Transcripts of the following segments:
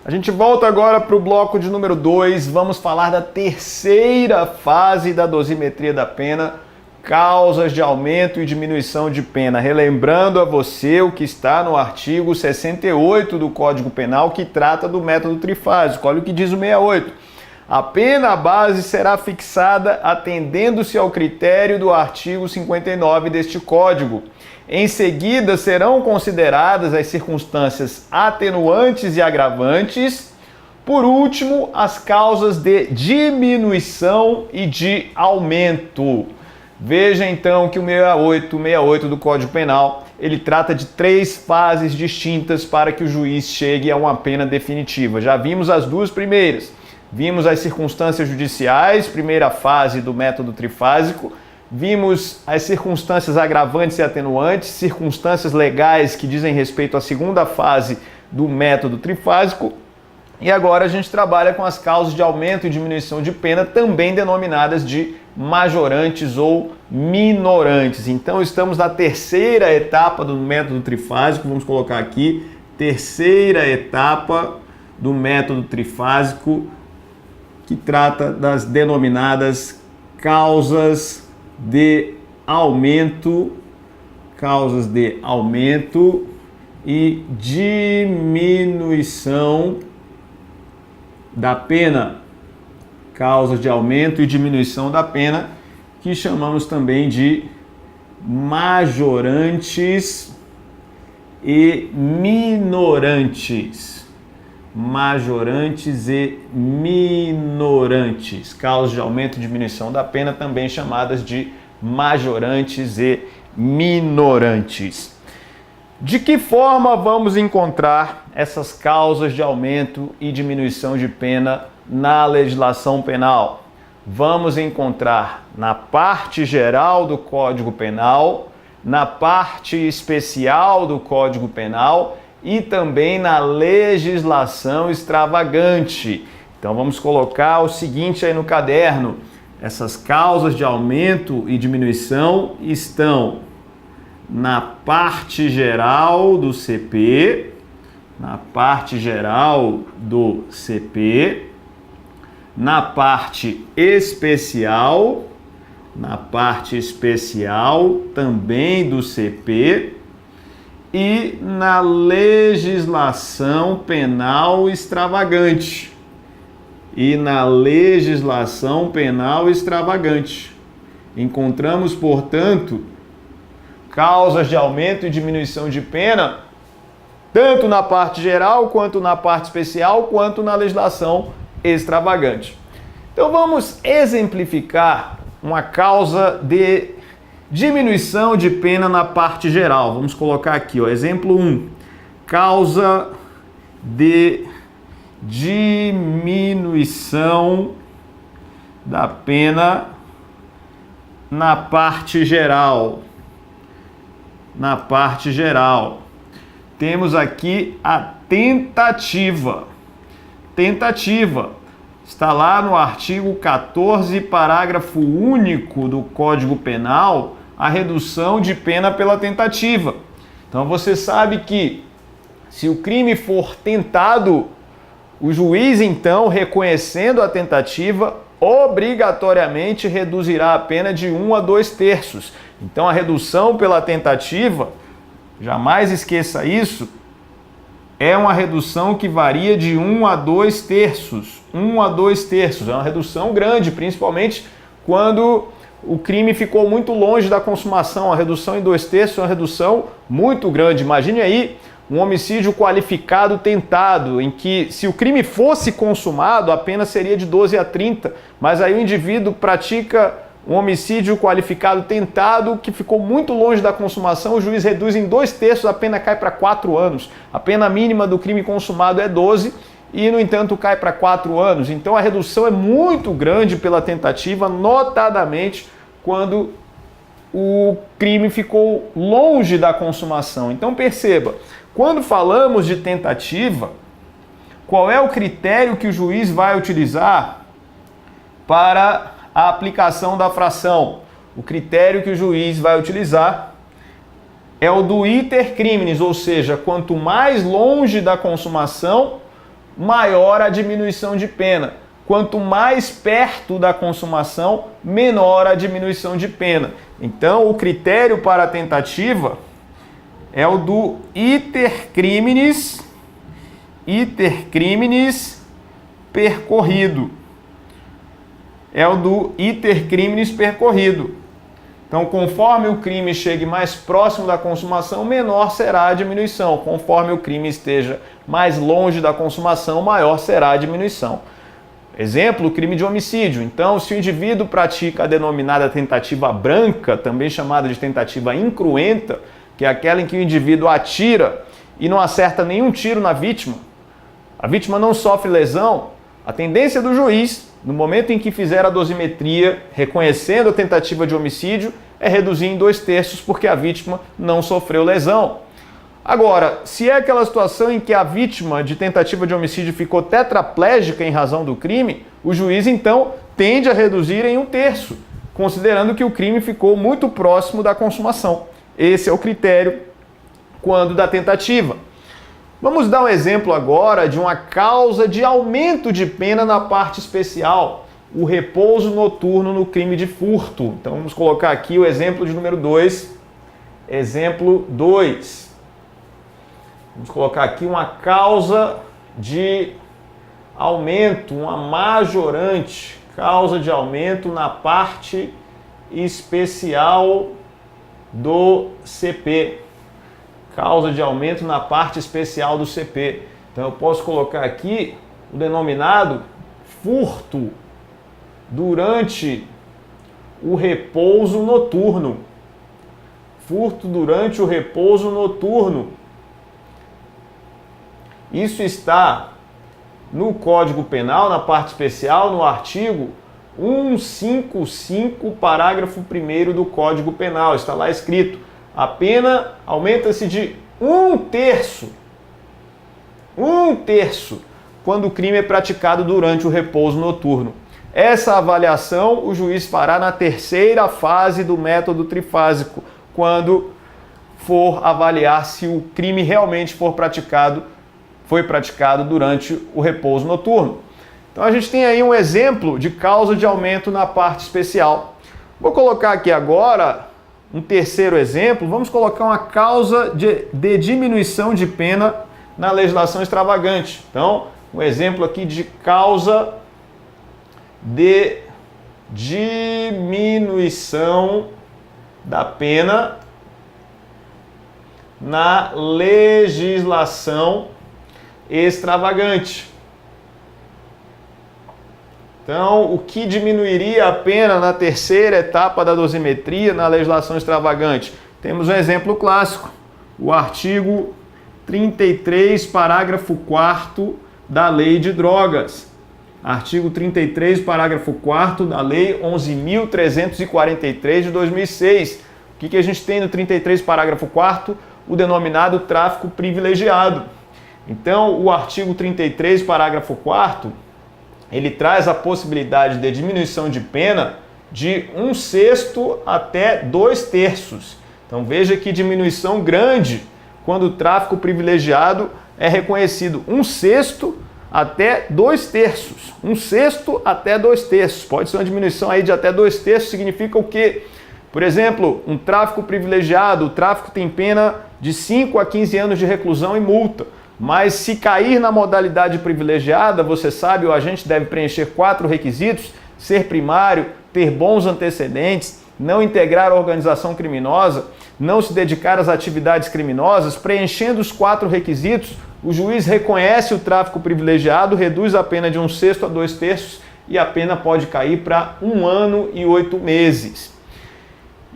A gente volta agora para o bloco de número 2, vamos falar da terceira fase da dosimetria da pena, causas de aumento e diminuição de pena. Relembrando a você o que está no artigo 68 do Código Penal, que trata do método trifásico. Olha o que diz o 68. A pena base será fixada atendendo-se ao critério do artigo 59 deste Código. Em seguida, serão consideradas as circunstâncias atenuantes e agravantes. Por último, as causas de diminuição e de aumento. Veja então que o 68 do Código Penal, ele trata de 3 fases distintas para que o juiz chegue a uma pena definitiva. Já vimos as 2 primeiras. Vimos as circunstâncias judiciais, primeira fase do método trifásico. Vimos as circunstâncias agravantes e atenuantes, circunstâncias legais que dizem respeito à segunda fase do método trifásico. E agora a gente trabalha com as causas de aumento e diminuição de pena, também denominadas de majorantes ou minorantes. Então estamos na terceira etapa do método trifásico, vamos colocar aqui, terceira etapa do método trifásico, que trata das denominadas causas de aumento e diminuição da pena. Causas de aumento e diminuição da pena, que chamamos também de majorantes e minorantes. Majorantes e minorantes. Causas de aumento e diminuição da pena, também chamadas de majorantes e minorantes. De que forma vamos encontrar essas causas de aumento e diminuição de pena na legislação penal? Vamos encontrar na parte geral do Código Penal, na parte especial do Código Penal e também na legislação extravagante. Então vamos colocar o seguinte aí no caderno. Essas causas de aumento e diminuição estão na parte geral do CP, na parte geral do CP, na parte especial também do CP e na legislação penal extravagante. Encontramos, portanto, causas de aumento e diminuição de pena, tanto na parte geral, quanto na parte especial, quanto na legislação extravagante. Então vamos exemplificar uma causa de diminuição de pena na parte geral. Vamos colocar aqui, ó, exemplo 1. Causa de diminuição da pena na parte geral. Temos aqui a tentativa. Está lá no artigo 14, parágrafo único do Código Penal, a redução de pena pela tentativa. Então você sabe que se o crime for tentado, o juiz então, reconhecendo a tentativa, obrigatoriamente reduzirá a pena de 1 a 2/3. Então a redução pela tentativa, jamais esqueça isso, é uma redução que varia de 1 a 2/3. 1 a 2/3 é uma redução grande, principalmente quando o crime ficou muito longe da consumação. A redução em 2/3 é uma redução muito grande. Imagine aí um homicídio qualificado tentado, em que se o crime fosse consumado, a pena seria de 12 a 30, mas aí o indivíduo pratica um homicídio qualificado tentado que ficou muito longe da consumação, o juiz reduz em 2/3, a pena cai para 4 anos. A pena mínima do crime consumado é 12 e, no entanto, cai para 4 anos. Então a redução é muito grande pela tentativa, notadamente quando o crime ficou longe da consumação. Então perceba, quando falamos de tentativa, qual é o critério que o juiz vai utilizar para a aplicação da fração? O critério que o juiz vai utilizar é o do iter criminis, ou seja, quanto mais longe da consumação, maior a diminuição de pena. Quanto mais perto da consumação, menor a diminuição de pena. Então, o critério para a tentativa é o do iter criminis percorrido. É o do iter criminis percorrido. Então, conforme o crime chegue mais próximo da consumação, menor será a diminuição. Conforme o crime esteja mais longe da consumação, maior será a diminuição. Exemplo, o crime de homicídio. Então, se o indivíduo pratica a denominada tentativa branca, também chamada de tentativa incruenta, que é aquela em que o indivíduo atira e não acerta nenhum tiro na vítima, a vítima não sofre lesão, a tendência do juiz, no momento em que fizer a dosimetria, reconhecendo a tentativa de homicídio, é reduzir em 2/3 porque a vítima não sofreu lesão. Agora, se é aquela situação em que a vítima de tentativa de homicídio ficou tetraplégica em razão do crime, o juiz então tende a reduzir em 1/3, considerando que o crime ficou muito próximo da consumação. Esse é o critério quando da tentativa. Vamos dar um exemplo agora de uma causa de aumento de pena na parte especial, o repouso noturno no crime de furto. Então vamos colocar aqui o exemplo de número 2. Exemplo 2. Vamos colocar aqui uma causa de aumento, uma majorante, causa de aumento na parte especial do CP. Causa de aumento na parte especial do CP. Então eu posso colocar aqui o denominado furto durante o repouso noturno. Furto durante o repouso noturno. Isso está no Código Penal, na parte especial, no artigo 155, parágrafo 1º do Código Penal. Está lá escrito: a pena aumenta-se de 1/3. 1/3 quando o crime é praticado durante o repouso noturno. Essa avaliação o juiz fará na terceira fase do método trifásico, quando for avaliar se o crime realmente foi praticado durante o repouso noturno. Então a gente tem aí um exemplo de causa de aumento na parte especial. Vou colocar aqui agora um terceiro exemplo. Vamos colocar uma causa de diminuição de pena na legislação extravagante. Então, um exemplo aqui de causa de diminuição da pena na legislação extravagante. Então, o que diminuiria a pena na terceira etapa da dosimetria na legislação extravagante? Temos um exemplo clássico, o artigo 33, parágrafo 4º da Lei de Drogas. Artigo 33, parágrafo 4º da Lei 11.343 de 2006. O que a gente tem no 33, parágrafo 4º? O denominado tráfico privilegiado. Então, o artigo 33, parágrafo 4º, ele traz a possibilidade de diminuição de pena de 1/6 até 2/3. Então veja que diminuição grande quando o tráfico privilegiado é reconhecido 1/6 até 2/3. 1/6 até 2/3. Pode ser uma diminuição aí de até 2/3, significa o quê? Por exemplo, um tráfico privilegiado, o tráfico tem pena de 5 a 15 anos de reclusão e multa. Mas se cair na modalidade privilegiada, você sabe, o agente deve preencher 4 requisitos: ser primário, ter bons antecedentes, não integrar a organização criminosa, não se dedicar às atividades criminosas. Preenchendo os 4 requisitos, o juiz reconhece o tráfico privilegiado, reduz a pena de 1/6 a 2/3 e a pena pode cair para 1 ano e 8 meses.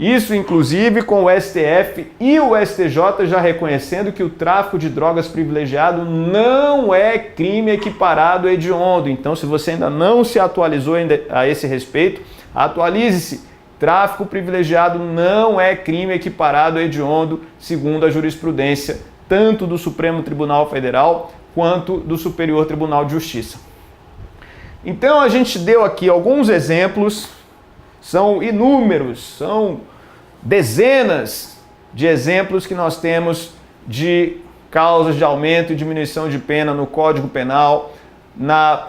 Isso, inclusive, com o STF e o STJ já reconhecendo que o tráfico de drogas privilegiado não é crime equiparado hediondo. Então, se você ainda não se atualizou a esse respeito, atualize-se. Tráfico privilegiado não é crime equiparado hediondo, segundo a jurisprudência tanto do Supremo Tribunal Federal quanto do Superior Tribunal de Justiça. Então, a gente deu aqui alguns exemplos. São inúmeros, são dezenas de exemplos que nós temos de causas de aumento e diminuição de pena no Código Penal, na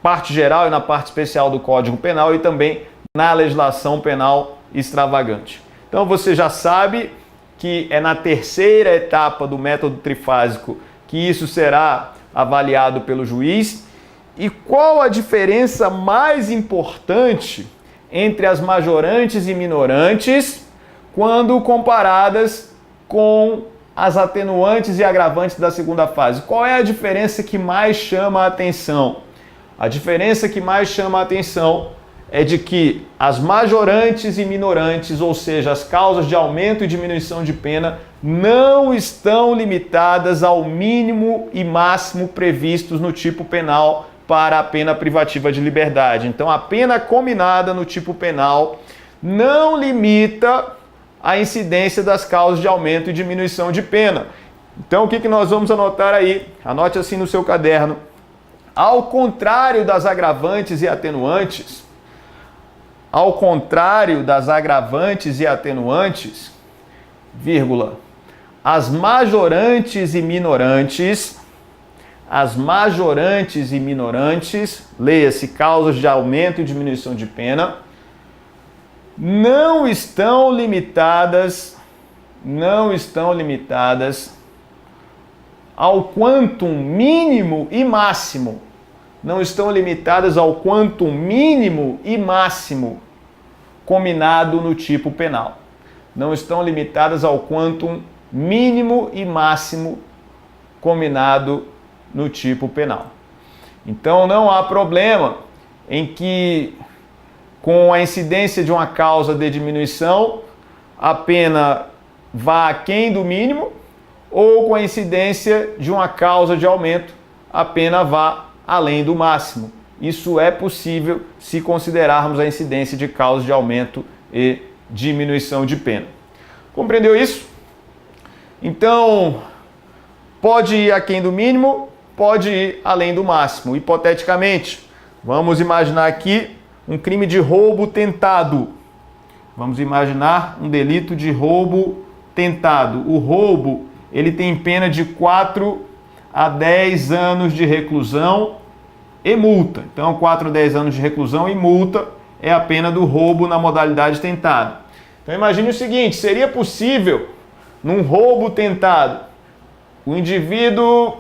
parte geral e na parte especial do Código Penal e também na legislação penal extravagante. Então você já sabe que é na terceira etapa do método trifásico que isso será avaliado pelo juiz. E qual a diferença mais importante entre as majorantes e minorantes quando comparadas com as atenuantes e agravantes da segunda fase? Qual é a diferença que mais chama a atenção? A diferença que mais chama a atenção é de que as majorantes e minorantes, ou seja, as causas de aumento e diminuição de pena, não estão limitadas ao mínimo e máximo previstos no tipo penal para a pena privativa de liberdade. Então, a pena combinada no tipo penal não limita a incidência das causas de aumento e diminuição de pena. Então, o que nós vamos anotar aí? Anote assim no seu caderno. Ao contrário das agravantes e atenuantes, vírgula, as majorantes e minorantes, leia-se causas de aumento e diminuição de pena, não estão limitadas ao quantum mínimo e máximo. Não estão limitadas ao quantum mínimo e máximo combinado no tipo penal. Não estão limitadas ao quantum mínimo e máximo combinado no tipo penal. Então não há problema em que, com a incidência de uma causa de diminuição, a pena vá aquém do mínimo, ou com a incidência de uma causa de aumento, a pena vá além do máximo. Isso é possível se considerarmos a incidência de causas de aumento e diminuição de pena. Compreendeu isso? Então, pode ir aquém do mínimo, pode ir além do máximo. Hipoteticamente, vamos imaginar aqui um crime de roubo tentado. Vamos imaginar um delito de roubo tentado. O roubo, ele tem pena de 4 a 10 anos de reclusão e multa. Então, 4 a 10 anos de reclusão e multa é a pena do roubo na modalidade tentado. Então, imagine o seguinte, seria possível, num roubo tentado, o indivíduo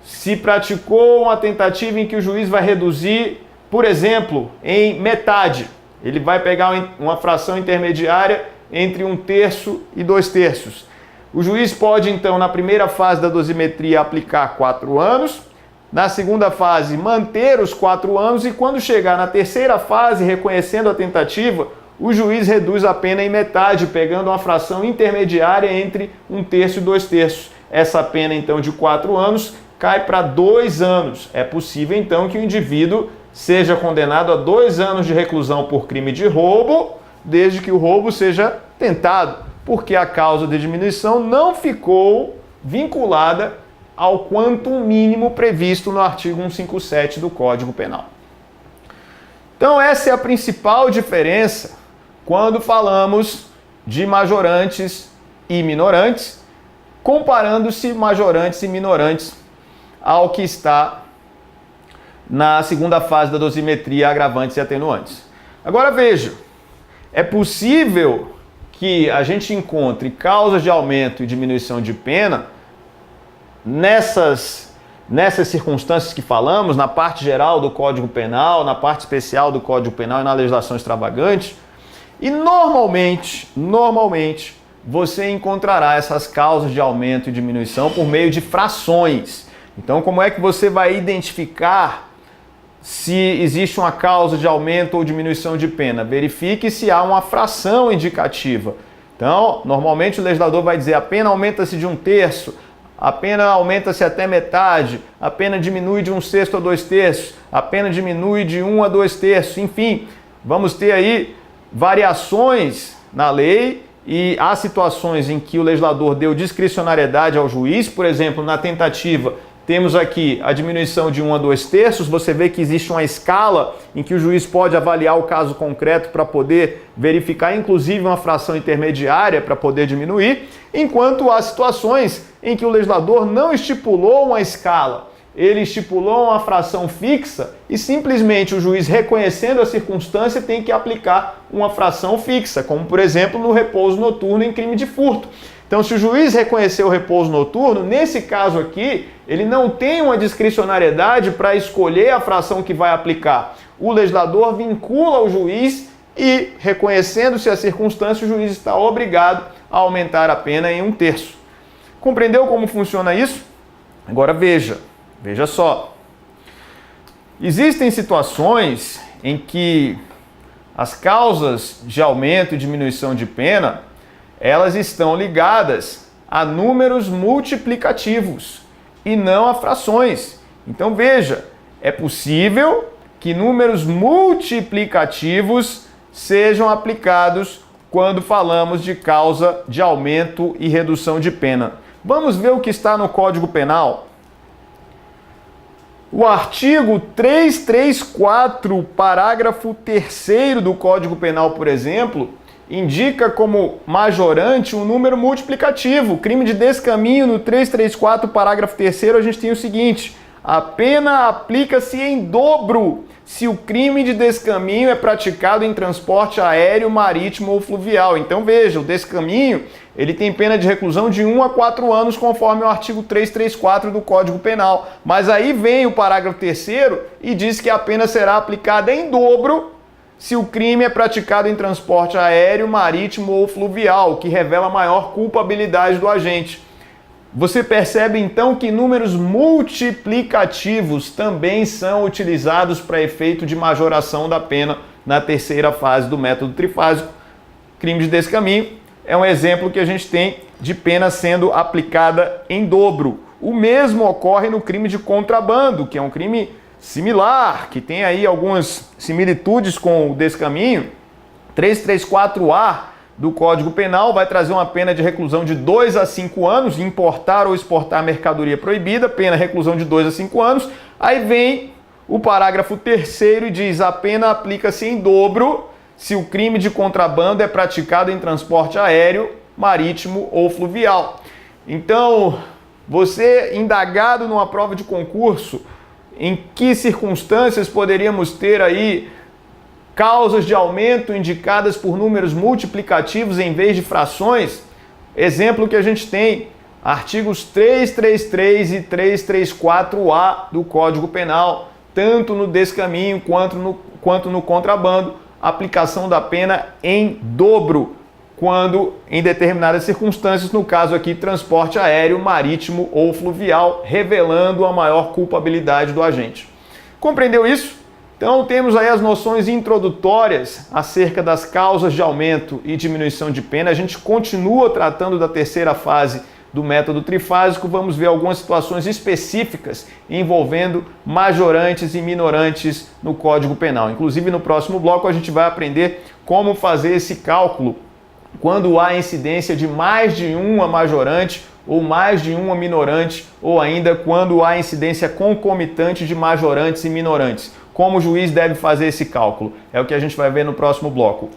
se praticou uma tentativa em que o juiz vai reduzir, por exemplo, em metade. Ele vai pegar uma fração intermediária entre 1/3 e 2/3. O juiz pode, então, na primeira fase da dosimetria, aplicar 4 anos, na segunda fase, manter os 4 anos, e quando chegar na terceira fase, reconhecendo a tentativa, o juiz reduz a pena em metade, pegando uma fração intermediária entre 1/3 e 2/3. Essa pena, então, de 4 anos cai para 2 anos. É possível, então, que o indivíduo seja condenado a 2 anos de reclusão por crime de roubo, desde que o roubo seja tentado, porque a causa de diminuição não ficou vinculada ao quantum mínimo previsto no artigo 157 do Código Penal. Então essa é a principal diferença quando falamos de majorantes e minorantes, comparando-se majorantes e minorantes ao que está na segunda fase da dosimetria, agravantes e atenuantes. Agora veja, é possível que a gente encontre causas de aumento e diminuição de pena nessas circunstâncias que falamos, na parte geral do Código Penal, na parte especial do Código Penal e na legislação extravagante, e normalmente você encontrará essas causas de aumento e diminuição por meio de frações. Então, como é que você vai identificar se existe uma causa de aumento ou diminuição de pena? Verifique se há uma fração indicativa. Então, normalmente o legislador vai dizer a pena aumenta-se de 1/3, a pena aumenta-se até metade, a pena diminui de 1/6 a 2/3, a pena diminui de 1 a 2/3, enfim, vamos ter aí variações na lei, e há situações em que o legislador deu discricionariedade ao juiz, por exemplo, na tentativa, Temos aqui a diminuição de 1 a 2/3, você vê que existe uma escala em que o juiz pode avaliar o caso concreto para poder verificar, inclusive, uma fração intermediária para poder diminuir, enquanto há situações em que o legislador não estipulou uma escala, ele estipulou uma fração fixa e simplesmente o juiz, reconhecendo a circunstância, tem que aplicar uma fração fixa, como, por exemplo, no repouso noturno em crime de furto. Então, se o juiz reconhecer o repouso noturno, nesse caso aqui, ele não tem uma discricionariedade para escolher a fração que vai aplicar. O legislador vincula o juiz e, reconhecendo-se a circunstância, o juiz está obrigado a aumentar a pena em 1/3. Compreendeu como funciona isso? Agora veja só. Existem situações em que as causas de aumento e diminuição de pena elas estão ligadas a números multiplicativos e não a frações. Então veja, é possível que números multiplicativos sejam aplicados quando falamos de causa de aumento e redução de pena. Vamos ver o que está no Código Penal. O artigo 334, parágrafo 3º do Código Penal, por exemplo, indica como majorante um número multiplicativo. Crime de descaminho, no 334, parágrafo 3º, a gente tem o seguinte: a pena aplica-se em dobro se o crime de descaminho é praticado em transporte aéreo, marítimo ou fluvial. Então veja, o descaminho ele tem pena de reclusão de 1 a 4 anos, conforme o artigo 334 do Código Penal. Mas aí vem o parágrafo 3º e diz que a pena será aplicada em dobro se o crime é praticado em transporte aéreo, marítimo ou fluvial, o que revela maior culpabilidade do agente. Você percebe então que números multiplicativos também são utilizados para efeito de majoração da pena na terceira fase do método trifásico. Crime de descaminho é um exemplo que a gente tem de pena sendo aplicada em dobro. O mesmo ocorre no crime de contrabando, que é um crime similar, que tem aí algumas similitudes com o descaminho. 334A do Código Penal vai trazer uma pena de reclusão de 2 a 5 anos, importar ou exportar mercadoria proibida, pena reclusão de 2 a 5 anos. Aí vem o parágrafo 3º e diz: a pena aplica-se em dobro se o crime de contrabando é praticado em transporte aéreo, marítimo ou fluvial. Então, você indagado numa prova de concurso, em que circunstâncias poderíamos ter aí causas de aumento indicadas por números multiplicativos em vez de frações? Exemplo que a gente tem, artigos 333 e 334A do Código Penal, tanto no descaminho quanto no contrabando, aplicação da pena em dobro, quando em determinadas circunstâncias, no caso aqui, transporte aéreo, marítimo ou fluvial, revelando a maior culpabilidade do agente. Compreendeu isso? Então temos aí as noções introdutórias acerca das causas de aumento e diminuição de pena. A gente continua tratando da terceira fase do método trifásico. Vamos ver algumas situações específicas envolvendo majorantes e minorantes no Código Penal. Inclusive no próximo bloco a gente vai aprender como fazer esse cálculo quando há incidência de mais de uma majorante ou mais de uma minorante, ou ainda quando há incidência concomitante de majorantes e minorantes. Como o juiz deve fazer esse cálculo? É o que a gente vai ver no próximo bloco.